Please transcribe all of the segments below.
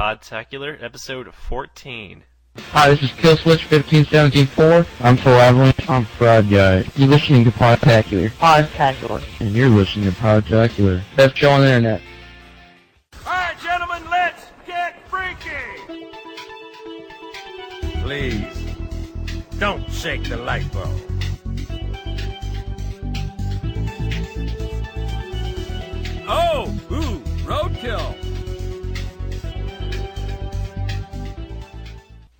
Podtacular, episode 14. Hi, this is Killswitch 15174. I'm for Avalanche. I'm Fraud Guy. You're listening to Podtacular. Podtacular. And you're listening to Podtacular. Best show on the internet. Alright, gentlemen, let's get freaky! Please, don't shake the light bulb. Oh, ooh, roadkill.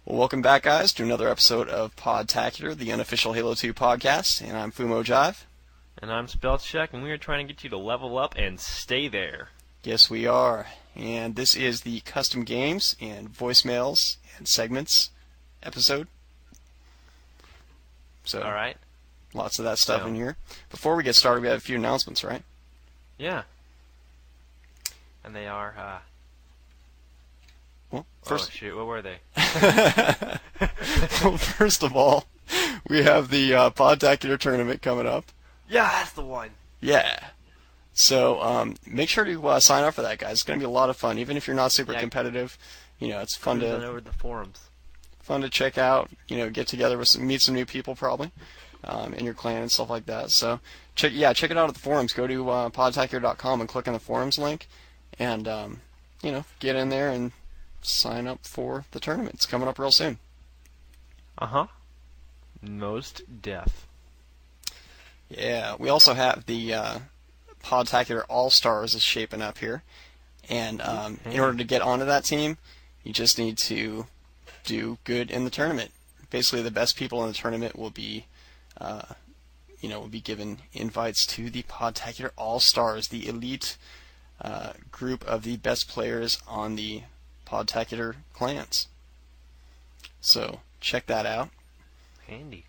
Well, welcome back, guys, to another episode of Podtacular, the unofficial Halo 2 podcast, and I'm Fumo Jive. And I'm SpelChek, and we are trying to get you to level up and stay there. Yes, we are. And this is the custom games and voicemails and segments episode. So, Alright. lots of that stuff in here. Before we get started, we have a few announcements, right? Yeah. And they are, Well, oh shoot, what were they? well, first of all, we have the Podtacular tournament coming up. Yeah, that's the one. Yeah. So make sure to sign up for that, guys. It's going to be a lot of fun, even if you're not super competitive. You know, it's fun to over the forums. Fun to check out. You know, get together with meet some new people probably in your clan and stuff like that. So check it out at the forums. Go to podtacular.com and click on the forums link, and you know, get in there and sign up for the tournament. It's coming up real soon. Most deaf. Yeah, we also have the Podtacular All-Stars is shaping up here. And in order to get onto that team, you just need to do good in the tournament. Basically, the best people in the tournament will be, will be given invites to the Podtacular All-Stars, the elite group of the best players on the Podtacular clans. So check that out. Handy.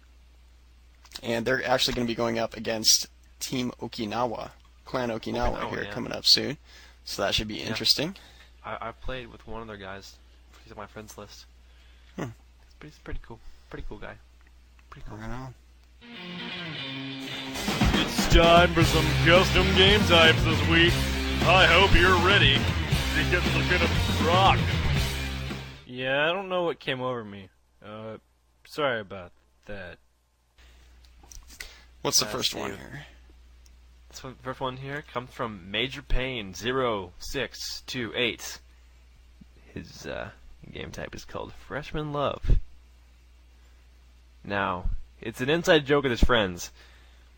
And they're actually going to be going up against Team Okinawa, Clan Okinawa here coming up soon. So that should be interesting. I played with one of their guys. He's on my friends list. He's pretty cool. Pretty cool guy. Pretty cool. Right on. It's time for some custom game types this week. I hope you're ready to get some kind of rock. Yeah, I don't know what came over me. Sorry about that. What's the first one here? The first one here comes from Major Pain 0628. His game type is called Freshman Love. Now, it's an inside joke with his friends,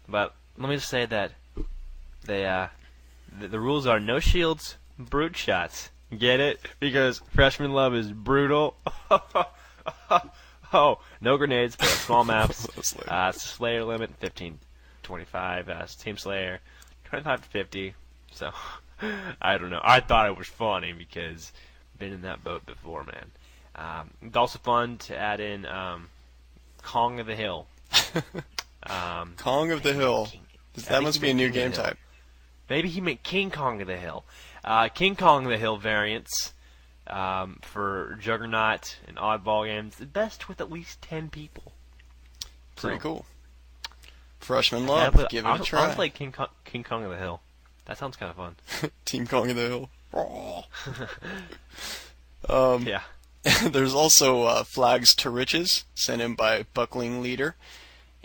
but let me just say that they the rules are no shields, brute shots. Get it? Because Freshman Love is brutal. Oh, no grenades, but small maps. Slayer limit 15-25. Team Slayer 25-50. So I don't know. I thought it was funny because I've been in that boat before, man. It's also fun to add in Kong of the Hill. Kong of the Hill. That must be a new game type. Maybe he meant King Kong of the Hill. King Kong of the Hill variants for Juggernaut and Oddball games. The best with at least 10 people. Pretty cool. Freshman Love. Give it a try. I'll play King Kong of the Hill. That sounds kind of fun. Team Kong of the Hill. Yeah. There's also Flags to Riches sent in by Buckling Leader.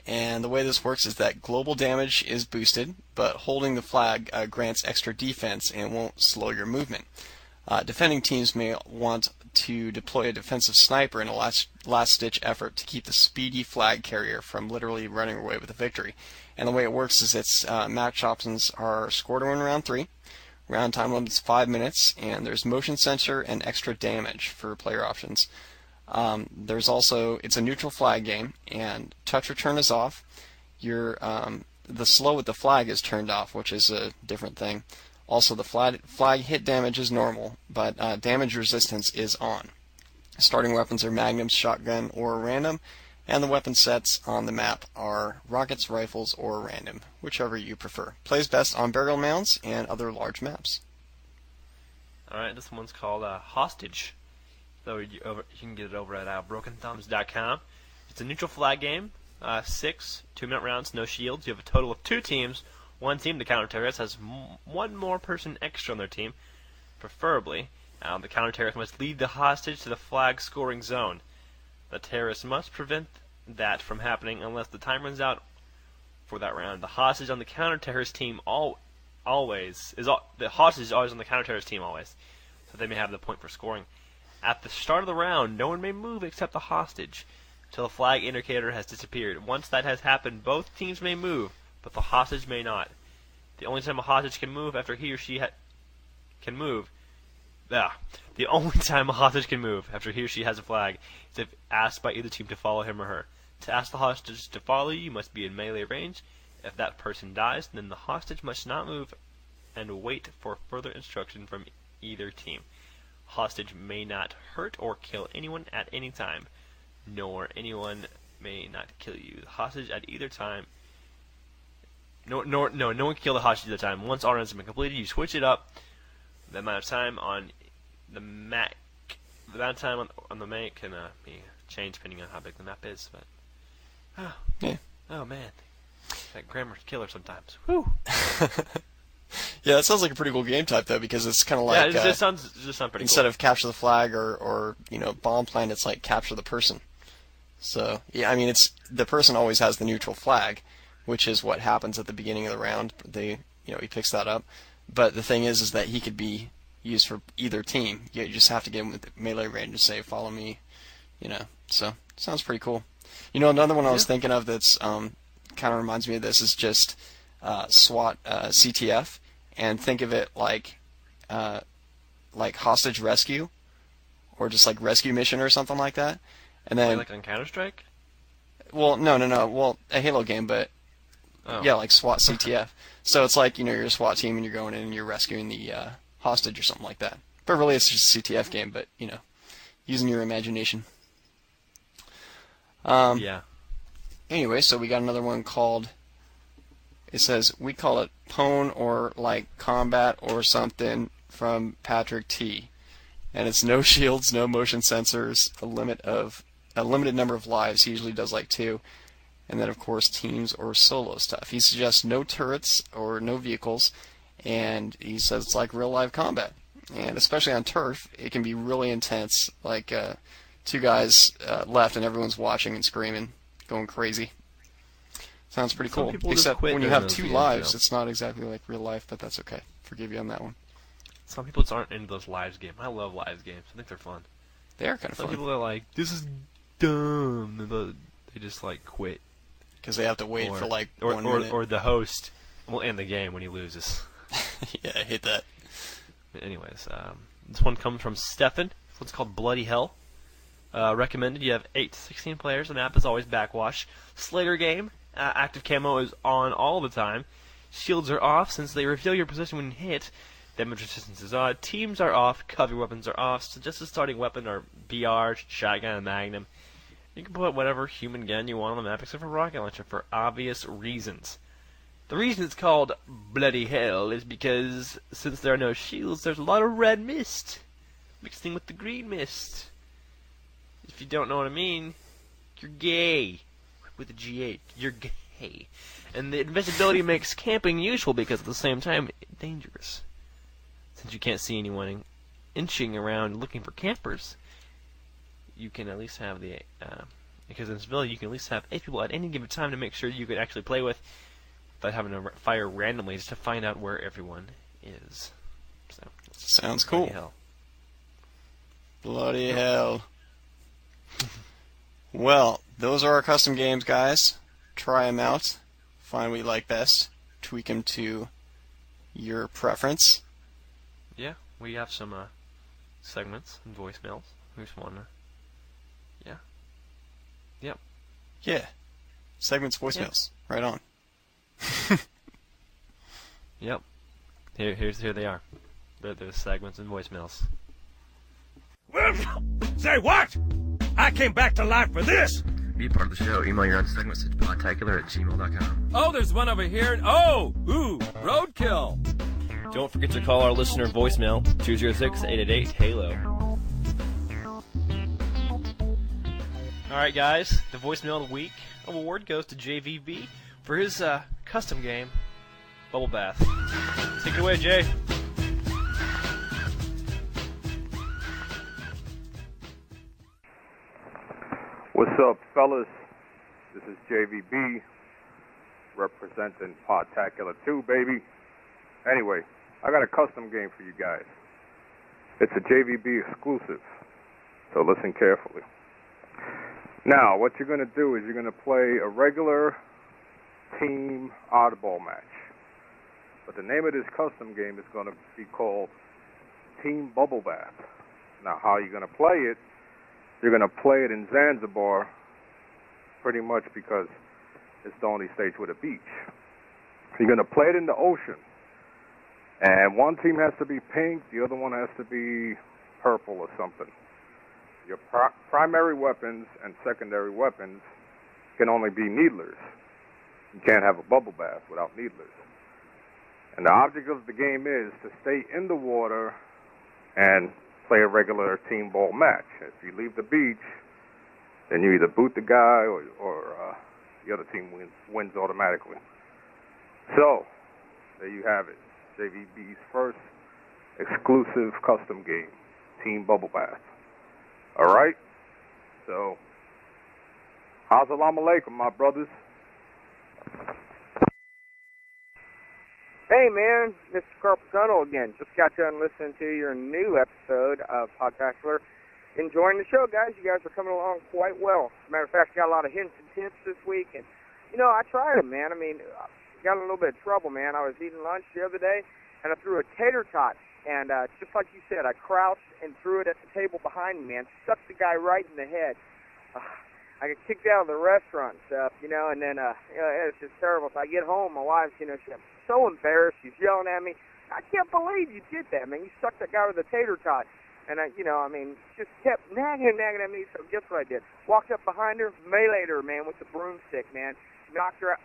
And the way this works is that global damage is boosted, but holding the flag grants extra defense and won't slow your movement. Defending teams may want to deploy a defensive sniper in a last-ditch effort to keep the speedy flag carrier from literally running away with the victory. And the way it works is its match options are score to win round 3, round time limit's 5 minutes, and there's motion sensor and extra damage for player options. There's also, it's a neutral flag game, and touch return is off. The slow with the flag is turned off, which is a different thing. Also, the flag hit damage is normal, but damage resistance is on. Starting weapons are magnums, shotgun, or random, and the weapon sets on the map are rockets, rifles, or random, whichever you prefer. Plays best on burial mounds and other large maps. Alright, this one's called Hostage. So you can get it over at brokenthumbs.com. It's a neutral flag game. 6 2-minute rounds, no shields. You have a total of 2 teams. One team, the counter-terrorist, has one more person extra on their team, preferably. The counter-terrorist must lead the hostage to the flag scoring zone. The terrorist must prevent that from happening unless the time runs out for that round. The hostage on the counter-terrorist team the hostage is always on the counter-terrorist team always, so they may have the point for scoring. At the start of the round, no one may move except the hostage until the flag indicator has disappeared. Once that has happened, both teams may move, but the hostage may not. The only time a hostage can move after he or she The only time a hostage can move after he or she has a flag is if asked by either team to follow him or her. To ask the hostage to follow you must be in melee range. If that person dies, then the hostage must not move and wait for further instruction from either team. Hostage may not hurt or kill anyone at any time, nor anyone may not kill you. The hostage at either time. No one can kill the hostage at a time. Once all rounds have been completed, you switch it up. The amount of time on the map, on the map can be changed depending on how big the map is. But oh man, that grammar's killer sometimes. Whew. Yeah, that sounds like a pretty cool game type though, because it's kind of like it just sounds pretty instead cool. of capture the flag or bomb plan, it's like capture the person. So yeah, I mean it's the person always has the neutral flag, which is what happens at the beginning of the round. He picks that up. But the thing is that he could be used for either team. You just have to get him with the melee range and say, follow me, So, sounds pretty cool. Another one I was thinking of that's kind of reminds me of this is just SWAT CTF, and think of it like hostage rescue, or just like rescue mission or something like that. And then like on Counter-Strike? Well, no. Well, a Halo game, but yeah, like SWAT CTF. So it's like, you're a SWAT team and you're going in and you're rescuing the hostage or something like that. But really it's just a CTF game, but, using your imagination. Yeah. Anyway, so we got another one called, it says, we call it Pwn or like Combat or something from Patrick T. And it's no shields, no motion sensors, a limited number of lives. He usually does like 2. And then, of course, teams or solo stuff. He suggests no turrets or no vehicles, and he says it's like real-life combat. And especially on turf, it can be really intense, like 2 guys left and everyone's watching and screaming, going crazy. Sounds pretty cool. Except when you have 2 lives, it's not exactly like real life, but that's okay. Forgive you on that one. Some people just aren't into those lives games. I love lives games. I think they're fun. They are kind of fun. Some people are like, this is dumb, and they just like quit. Because they have to wait for like 1 minute. Or the host will end the game when he loses. Yeah, I hate that. Anyways, this one comes from Stefan. This one's called Bloody Hell. Recommended. You have 8 to 16 players. The map is always backwash. Slater game. Active camo is on all the time. Shields are off since they reveal your position when hit. Damage resistance is on. Teams are off. Cover weapons are off. So just a starting weapon are BR, shotgun, and magnum. You can put whatever human gun you want on the map except for rocket launcher for obvious reasons. The reason it's called Bloody Hell is because since there are no shields, there's a lot of red mist mixing with the green mist. If you don't know what I mean, you're gay. With a G8, you're gay. And the invisibility makes camping useful because at the same time, dangerous. Since you can't see anyone inching around looking for campers, you can at least have because in invisibility you can at least have 8 people at any given time to make sure you can actually play with without having to fire randomly just to find out where everyone is. So sounds cool. Bloody hell. Bloody hell. Well, those are our custom games, guys. Try them out. Find what you like best. Tweak them to your preference. Yeah, we have some segments and voicemails. We just want to... Yeah. Yep. Yeah. Segments, voicemails. Yeah. Right on. Yep. Here they are. They're the segments and voicemails. Say what? I came back to life for this! Be part of the show. Email your own segments at podtacular@gmail.com. Oh, there's one over here. Oh! Ooh! Roadkill! Don't forget to call our listener voicemail, 206-888-HALO. Alright guys, the voicemail of the week award goes to JVB for his custom game, Bubble Bath. Take it away, Jay. What's up, fellas? This is JVB, representing Podtacular 2, baby. Anyway, I got a custom game for you guys. It's a JVB exclusive, so listen carefully. Now, what you're going to do is you're going to play a regular team oddball match. But the name of this custom game is going to be called Team Bubble Bath. Now, how you're going to play it, you're going to play it in Zanzibar pretty much because it's the only state with a beach. You're going to play it in the ocean. And one team has to be pink, the other one has to be purple or something. Your primary weapons and secondary weapons can only be needlers. You can't have a bubble bath without needlers. And the object of the game is to stay in the water and play a regular team ball match. If you leave the beach, then you either boot the guy or the other team wins automatically. So, there you have it. JVB's first exclusive custom game, Team Bubble Bath. Alright? So, assalamu alaikum, my brothers. Hey man, Mr. Carpal Tunnel again. Just got done listening to your new episode of Podtacular. Enjoying the show, guys. You guys are coming along quite well. As a matter of fact, got a lot of hints and tips this week. And, I tried them, man. I mean, got in a little bit of trouble, man. I was eating lunch the other day, and I threw a tater tot. And just like you said, I crouched and threw it at the table behind me, man. Stuck the guy right in the head. I got kicked out of the restaurant stuff, and then, it's just terrible. So I get home, my wife, she's so embarrassed. She's yelling at me. I can't believe you did that, man. You stuck that guy with a tater tot. And, just kept nagging at me. So guess what I did? Walked up behind her, meleeed her, man, with the broomstick, man. Knocked her out.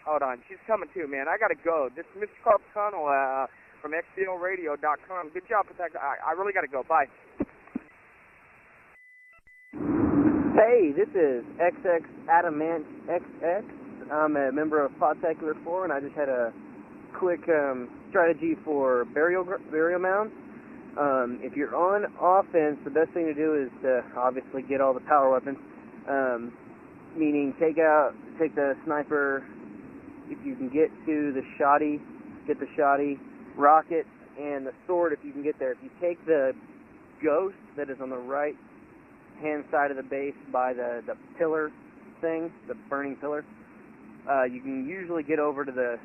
Hold on. She's coming too, man. I got to go. This is Mr. Carpal Tunnel from XBLRadio.com. Good job with that. I really got to go. Bye. Hey, this is XX Adamant XX. I'm a member of Podtacular 4, and I just had a quick strategy for burial mounds. If you're on offense, the best thing to do is to obviously get all the power weapons, meaning take the sniper. If you can get to the shoddy, get the shoddy, rocket, and the sword if you can get there. If you take the ghost that is on the right hand side of the base by the pillar thing, the burning pillar, you can usually get over to the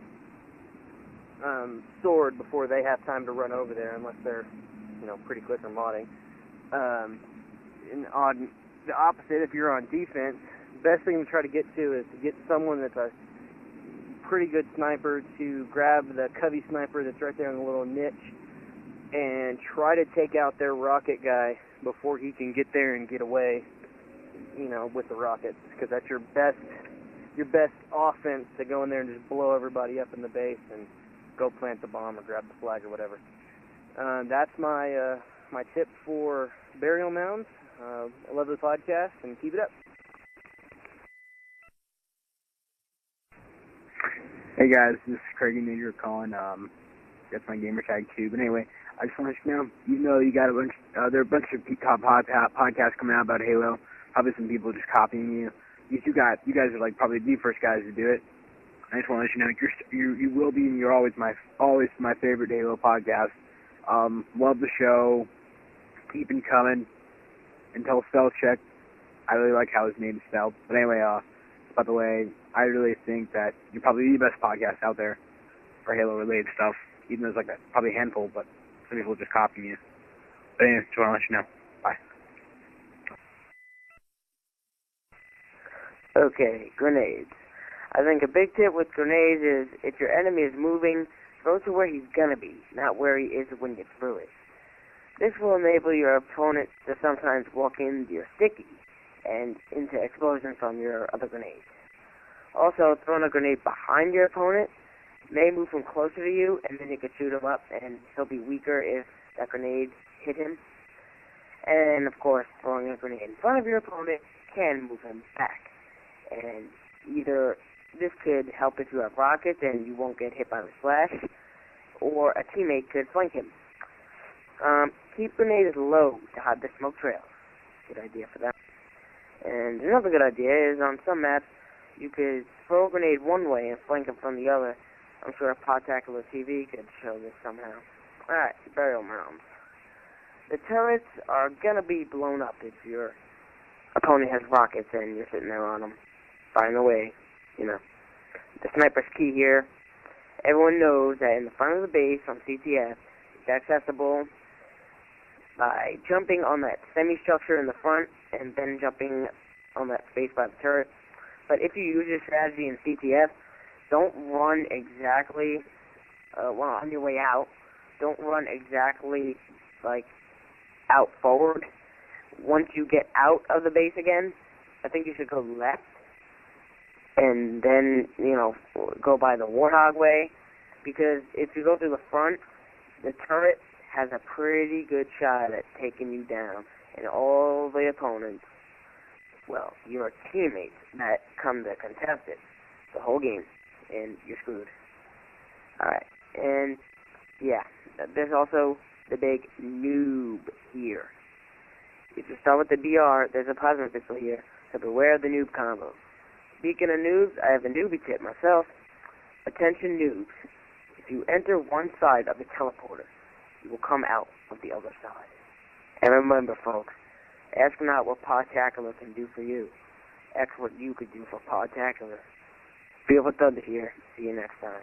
sword before they have time to run over there, unless they're pretty quick or modding. And on the opposite, if you're on defense, the best thing to try to get to is to get someone that's a pretty good sniper to grab the covey sniper that's right there in the little niche and try to take out their rocket guy before he can get there and get away, with the rockets, because that's your best offense, to go in there and just blow everybody up in the base and go plant the bomb or grab the flag or whatever. That's my tip for burial mounds. I love the podcast, and keep it up. Hey guys, this is Craig Major calling. That's my gamer tag too. But anyway, I just want to let you know, even though you got there are a bunch of top podcasts coming out about Halo, probably some people just copying you. You guys are like probably the first guys to do it. I just want to let you know you will be, and you're always my favorite Halo podcast. Love the show. Keep it coming. Until SpelChek. I really like how his name is spelled. But anyway, by the way, I really think that you're probably the best podcast out there for Halo-related stuff. Even though there's probably a handful, but some people just copy you. But anyway, just want to let you know. Bye. Okay, grenades. I think a big tip with grenades is if your enemy is moving, go to where he's going to be, not where he is when you threw it. This will enable your opponent to sometimes walk into your sticky and into explosions from your other grenades. Also, throwing a grenade behind your opponent may move him closer to you, and then you could shoot him up, and he'll be weaker if that grenade hit him. And, of course, throwing a grenade in front of your opponent can move him back. And either this could help if you have rockets and you won't get hit by the flash, or a teammate could flank him. Keep grenades low to hide the smoke trails. Good idea for that. And another good idea is on some maps, you could throw a grenade one way and flank them from the other. I'm sure a Podtacular TV could show this somehow. Alright, burial mounds. The turrets are gonna be blown up if your opponent has rockets and you're sitting there on them, firing away, you know. The sniper's key here. Everyone knows that in the front of the base on CTF, it's accessible by jumping on that semi-structure in the front and then jumping on that space by the turret. But if you use your strategy in CTF, don't run exactly, on your way out, don't run exactly, out forward. Once you get out of the base again, I think you should go left and then, go by the Warthog way, because if you go through the front, the turret has a pretty good shot at taking you down, and all the opponents, well, your teammates that come to contest it the whole game, and you're screwed. Alright, and yeah, there's also the big noob here. If you start with the BR, there's a plasma pistol here, so beware of the noob combo. Speaking of noobs, I have a newbie tip myself. Attention noobs. If you enter one side of the teleporter, you will come out of the other side. And remember, folks, ask not what Podtacular can do for you. Ask what you could do for Podtacular. Feel the thunder here. See you next time.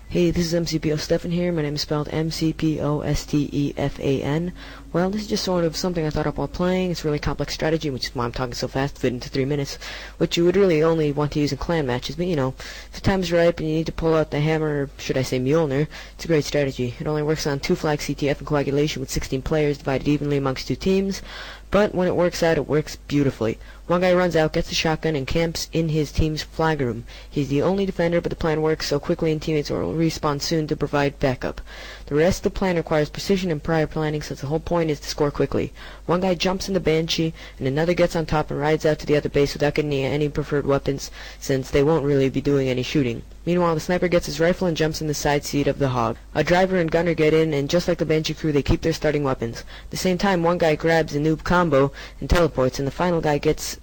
Hey, this is MCPO Stefan here. My name is spelled MCPOSTEFAN. Well, this is just sort of something I thought up while playing. It's a really complex strategy, which is why I'm talking so fast, fit into 3 minutes, which you would really only want to use in clan matches. But, if the time is ripe and you need to pull out the hammer, or should I say Mjolnir, it's a great strategy. It only works on 2 flag CTF and coagulation with 16 players divided evenly amongst 2 teams. But when it works out, it works beautifully. One guy runs out, gets a shotgun, and camps in his team's flag room. He's the only defender, but the plan works so quickly and teammates will respawn soon to provide backup. The rest of the plan requires precision and prior planning, since the whole point is to score quickly. One guy jumps in the Banshee, and another gets on top and rides out to the other base without getting any preferred weapons, since they won't really be doing any shooting. Meanwhile, the sniper gets his rifle and jumps in the side seat of the Hog. A driver and gunner get in, and just like the Banshee crew, they keep their starting weapons. At the same time, one guy grabs a noob combo and teleports, and the final guy gets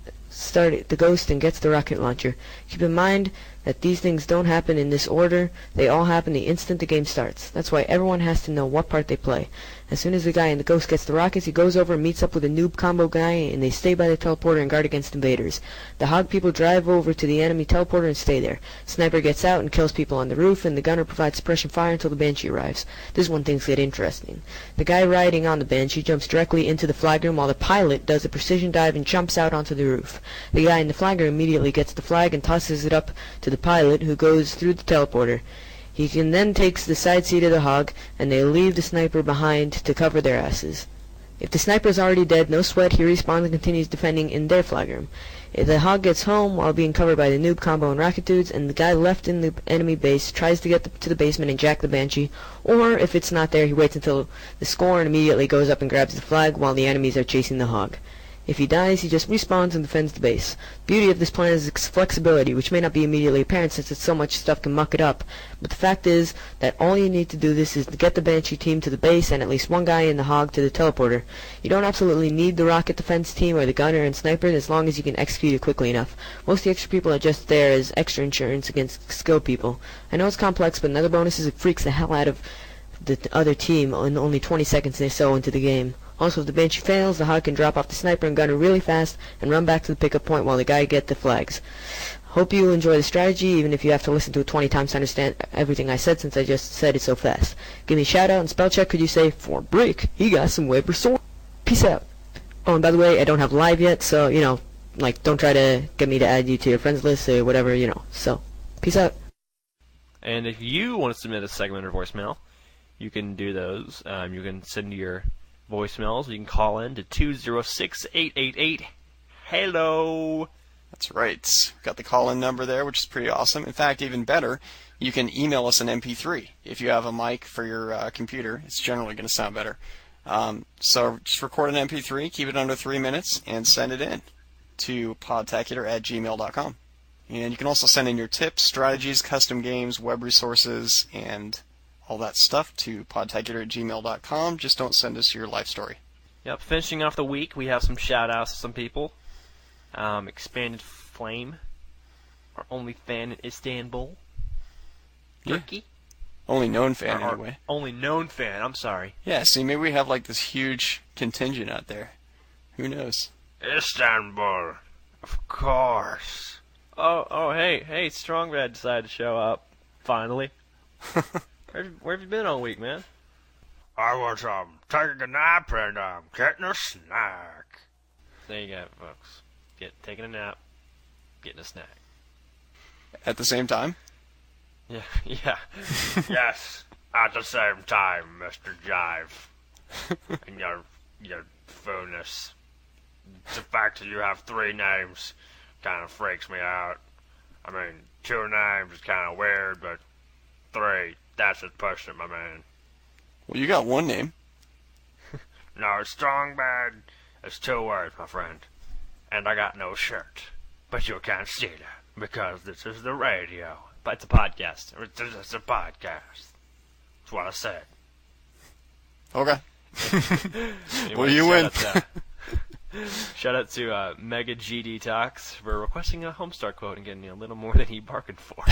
the ghost and gets the rocket launcher. Keep in mind that these things don't happen in this order. They all happen the instant the game starts. That's why everyone has to know what part they play. As soon as the guy in the ghost gets the rockets, he goes over and meets up with a noob combo guy, and they stay by the teleporter and guard against invaders. The Hog people drive over to the enemy teleporter and stay there. Sniper gets out and kills people on the roof, and the gunner provides suppression fire until the Banshee arrives. This is when things get interesting. The guy riding on the Banshee jumps directly into the flag room, while the pilot does a precision dive and jumps out onto the roof. The guy in the flag room immediately gets the flag and tosses it up to the pilot, who goes through the teleporter. He then takes the side seat of the Hog, and they leave the sniper behind to cover their asses. If the sniper is already dead, no sweat, he respawns and continues defending in their flag room. If the Hog gets home while being covered by the noob combo and rocket dudes, and the guy left in the enemy base tries to get to the basement and jack the Banshee, or if it's not there, he waits until the score and immediately goes up and grabs the flag while the enemies are chasing the Hog. If he dies, he just respawns and defends the base. The beauty of this plan is its flexibility, which may not be immediately apparent since so much stuff can muck it up. But the fact is that all you need to do this is to get the Banshee team to the base and at least one guy in the Hog to the teleporter. You don't absolutely need the rocket defense team or the gunner and sniper as long as you can execute it quickly enough. Most of the extra people are just there as extra insurance against skilled people. I know it's complex, but another bonus is it freaks the hell out of the other team in only 20 seconds or so into the game. Also, if the Banshee fails, the Hog can drop off the sniper and gunner really fast and run back to the pickup point while the guy gets the flags. Hope you enjoy the strategy, even if you have to listen to it 20 times to understand everything I said since I just said it so fast. Give me a shout out and SpelChek could you say, for Brick, he got some Weber sword. Peace out. Oh, and by the way, I don't have live yet, so, don't try to get me to add you to your friends list or whatever, So, peace out. And if you want to submit a segment or voicemail, you can do those. You can send your voicemails. You can call in to 206-888-HELLO. That's right. We've got the call-in number there, which is pretty awesome. In fact, even better, you can email us an MP3. If you have a mic for your computer, it's generally going to sound better. So just record an MP3, keep it under 3 minutes, and send it in to podtacular@gmail.com. And you can also send in your tips, strategies, custom games, web resources, and all that stuff to podtacular@gmail.com. Just don't send us your life story. Yep, finishing off the week, we have some shout-outs to some people. Expanded Flame, our only fan in Istanbul. Turkey. Yeah. Only known fan, Our anyway. only known fan, I'm sorry. Yeah, see, maybe we have, like, this huge contingent out there. Who knows? Istanbul, of course. Oh, hey, Strong Red decided to show up, finally. Where have you been all week, man? I was taking a nap and getting a snack. There you go, folks. Taking a nap, getting a snack. At the same time? Yeah. Yes, at the same time, Mr. Jive. And your fullness. The fact that you have 3 names kind of freaks me out. I mean, 2 names is kind of weird, but 3, that's just pushing it, my man. Well, you got 1 name. No, strong bad is 2 words, my friend. And I got no shirt. But you can't see that because this is the radio. But it's a podcast. It's a podcast. That's what I said. Okay. Anyway, well, you win. Shout out to Mega G Detox for requesting a Homestar quote and getting a little more than he bargained for.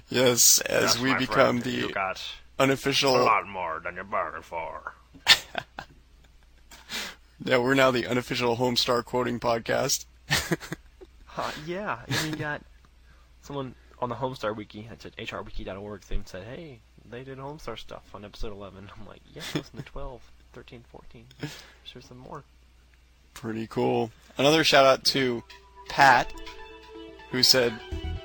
Yes, as we become the unofficial... a lot more than you bargained for. Yeah, we're now the unofficial Homestar quoting podcast. Yeah, and you got someone on the Homestar Wiki, that's at hrwiki.org, thing said, hey, they did Homestar stuff on episode 11. I'm like, yeah, listen to 12, 13, 14. There's some more. Pretty cool. Another shout out to Pat, who said,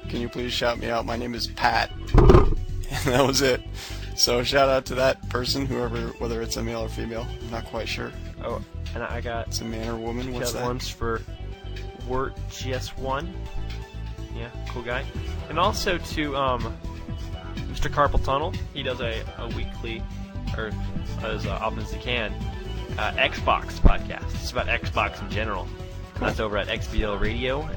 can you please shout me out? My name is Pat. And that was it. So shout out to that person, whether it's a male or female. I'm not quite sure. Oh, and I got... It's a man or woman. What's that? Ones for Wort GS1. Yeah, cool guy. And also to Mr. Carpal Tunnel. He does a weekly, or as often as he can, Xbox podcast. It's about Xbox in general. Cool. That's over at xblradio.com.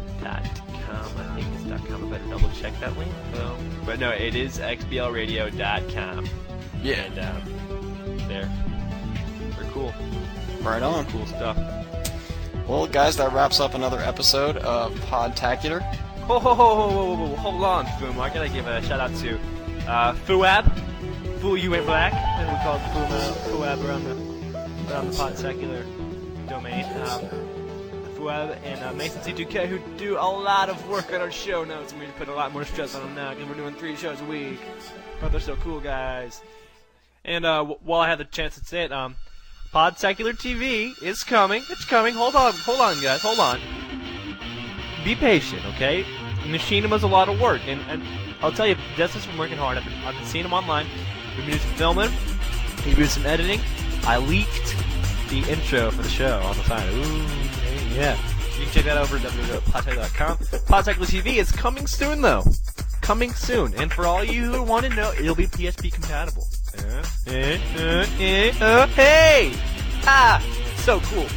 I think it's .com. I better double check that link. But no, it is xblradio.com. Yeah. And they're cool. Right on. Cool stuff. Well, guys, that wraps up another episode of Podtacular. Hold on, Foom. I gotta give a shout out to Fuab. Fool You Ain't Black. We call it Fuab around the Podtacular domain. Fuab and Mason C2K, who do a lot of work on our show notes, and we put a lot more stress on them now because we're doing 3 shows a week. But they're so cool, guys. And while I had the chance to say it, Podtacular TV is coming. It's coming. Hold on, guys. Hold on. Be patient, okay? Machinima's a lot of work, and I'll tell you, Destin's been working hard. I've been seeing him online. We've been doing some filming. He's doing some editing. I leaked the intro for the show on the side. Ooh, yeah. You can check that over at www.podtacular.com. Podtacular TV is coming soon, though. Coming soon. And for all you who want to know, it'll be PSP compatible. Hey! Ah! So cool.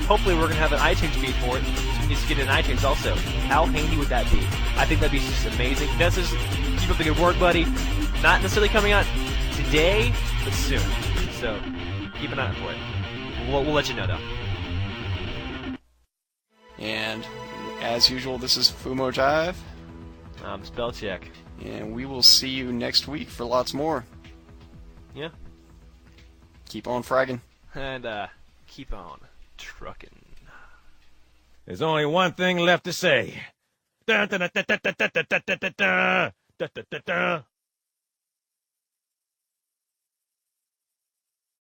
Hopefully we're going to have an iTunes feed for it. So we need to get it in iTunes also. How handy would that be? I think that'd be just amazing. This is keep up the good work, buddy. Not necessarily coming out today, but soon. So keep an eye out for it. We'll let you know, though. And as usual, this is Fumo Jive. I'm SpelChek. And we will see you next week for lots more. Yeah. Keep on fragging. And keep on trucking. There's only one thing left to say. Da da da da da da da da da da da da da da.